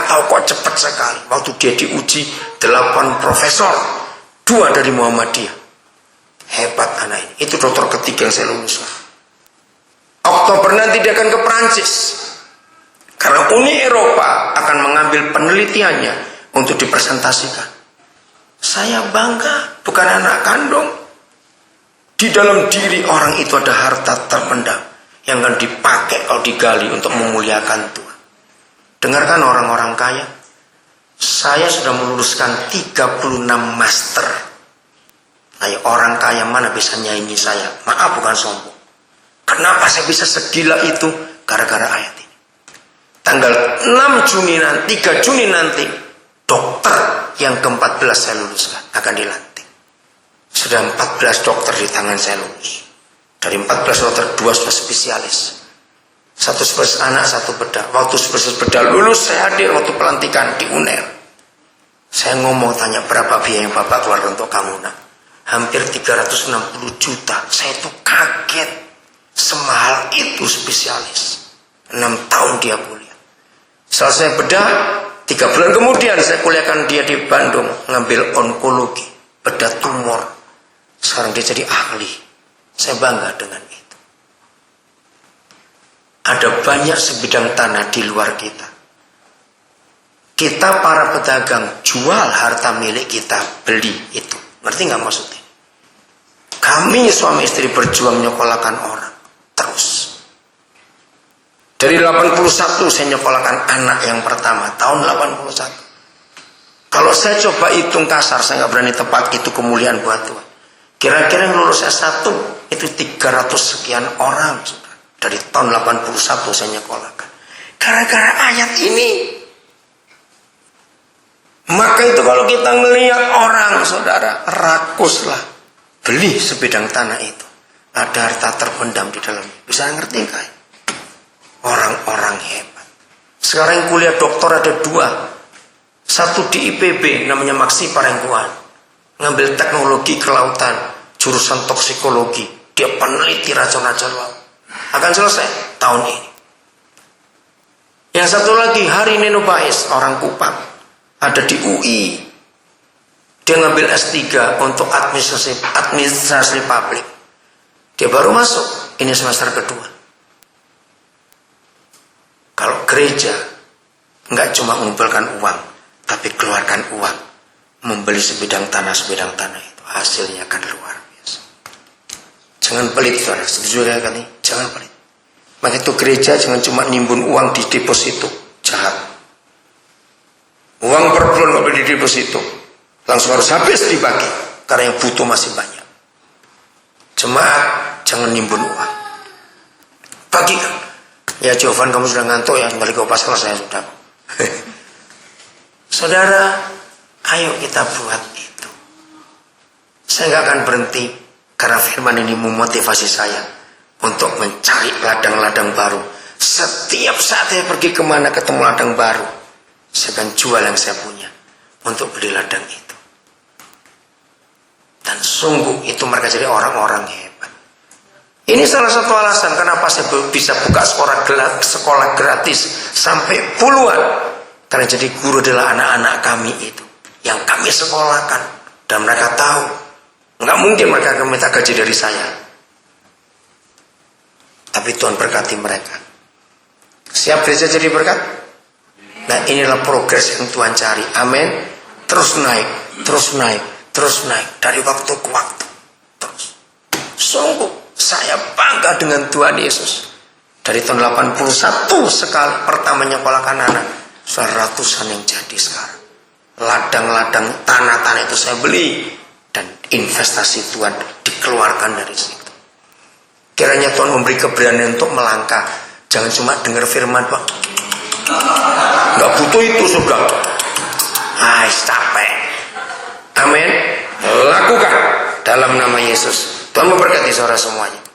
tahu kok cepat sekali. Waktu dia diuji 8 profesor, 2 dari Muhammadiyah. Hebat anak ini. Itu dokter ketiga yang saya luluskan. Oktober nanti dia akan ke Perancis. Karena Uni Eropa akan mengambil penelitiannya untuk dipresentasikan. Saya bangga, bukan anak kandung. Di dalam diri orang itu ada harta terpendam yang akan dipakai kalau digali untuk memuliakan Tuhan. Dengarkan orang-orang kaya. Saya sudah meluluskan 36 master. Ayo, orang kaya mana bisa nyanyi saya? Maaf, bukan sombong. Kenapa saya bisa segila itu? Gara-gara ayat ini. Tanggal 6 Juni nanti, 3 Juni nanti, dokter yang ke-14 saya luluskan akan dilantik. Sudah 14 dokter di tangan saya lulus. Dari 14 dokter, 2 sudah spesialis. 1 spesialis anak, 1 bedah. Waktu spesialis bedah lulus, saya hadir waktu pelantikan di UNER. Saya ngomong, tanya berapa biaya yang Bapak keluar untuk kamu, nak? Hampir 360 juta. Saya itu kaget. Semahal itu spesialis. 6 tahun dia kuliah. Selesai bedah, 3 bulan kemudian saya kuliahkan dia di Bandung. Ngambil onkologi, bedah tumor. Sekarang dia jadi ahli. Saya bangga dengan itu. Ada banyak sebidang tanah di luar kita. Kita para pedagang jual harta milik kita, beli itu. Ngerti nggak maksudnya? Kami suami istri berjuang nyekolahkan orang terus. Dari 81 saya nyekolahkan anak yang pertama tahun 81. Kalau saya coba hitung kasar, saya nggak berani tepat, itu kemuliaan buat Tuhan. Kira-kira yang lulus S1 itu 300 sekian orang, saudara. Dari tahun 81 saya nyekolahkan. Gara-gara ayat ini. Maka itu kalau kita ngelihat orang, saudara, rakuslah. Beli sebidang tanah itu. Ada harta terpendam di dalamnya. Bisa ngerti nggak? Orang-orang hebat. Sekarang yang kuliah doktor ada 2. Satu di IPB, namanya Maksi Parengkuan. Ngambil teknologi kelautan, jurusan toksikologi. Dia peneliti racun-racun laut. Akan selesai tahun ini. Yang satu lagi, Hari Nino Bais, orang Kupang. Ada di UI. Dia ngambil S3 untuk administrasi publik. Dia baru masuk, ini semester kedua. Kalau gereja, nggak cuma mengumpulkan uang, tapi keluarkan uang. Membeli sebidang tanah itu hasilnya akan luar biasa. Jangan pelit, saudara. Setuju ya kali? Jangan pelit. Maka itu gereja jangan cuma nimbun uang di deposito, jahat. Uang per bulan nggak boleh di deposito, langsung harus habis dibagi karena yang butuh masih banyak. Jemaat jangan nimbun uang, bagikan. Ya Jovan, kamu sudah ngantuk ya, kembali ke pasal saya sudah. Saudara, ayo kita buat itu. Saya nggak akan berhenti karena firman ini memotivasi saya untuk mencari ladang-ladang baru. Setiap saat saya pergi kemana ketemu ladang baru, saya akan jual yang saya punya untuk beli ladang itu. Dan sungguh itu mereka jadi orang-orang hebat. Ini salah satu alasan kenapa saya bisa buka sekolah gratis sampai puluhan. Karena jadi guru adalah anak-anak kami itu yang kami sekolahkan, dan mereka tahu nggak mungkin mereka akan minta gaji dari saya, tapi Tuhan berkati mereka. Siap gereja jadi berkat? Nah, inilah progres yang Tuhan cari. Amin. Terus naik, terus naik, terus naik dari waktu ke waktu. Terus. Sungguh saya bangga dengan Tuhan Yesus. Dari tahun 81 sekali pertama nyekolahkan anak, sudah ratusan yang jadi sekarang. Ladang-ladang tanah-tanah itu saya beli, dan investasi Tuhan dikeluarkan dari situ. Kiranya Tuhan memberi keberanian untuk melangkah. Jangan cuma dengar firman, Pak. Nggak butuh itu sudah. Capek. Amin. Lakukan dalam nama Yesus. Tuhan memberkati saudara semuanya.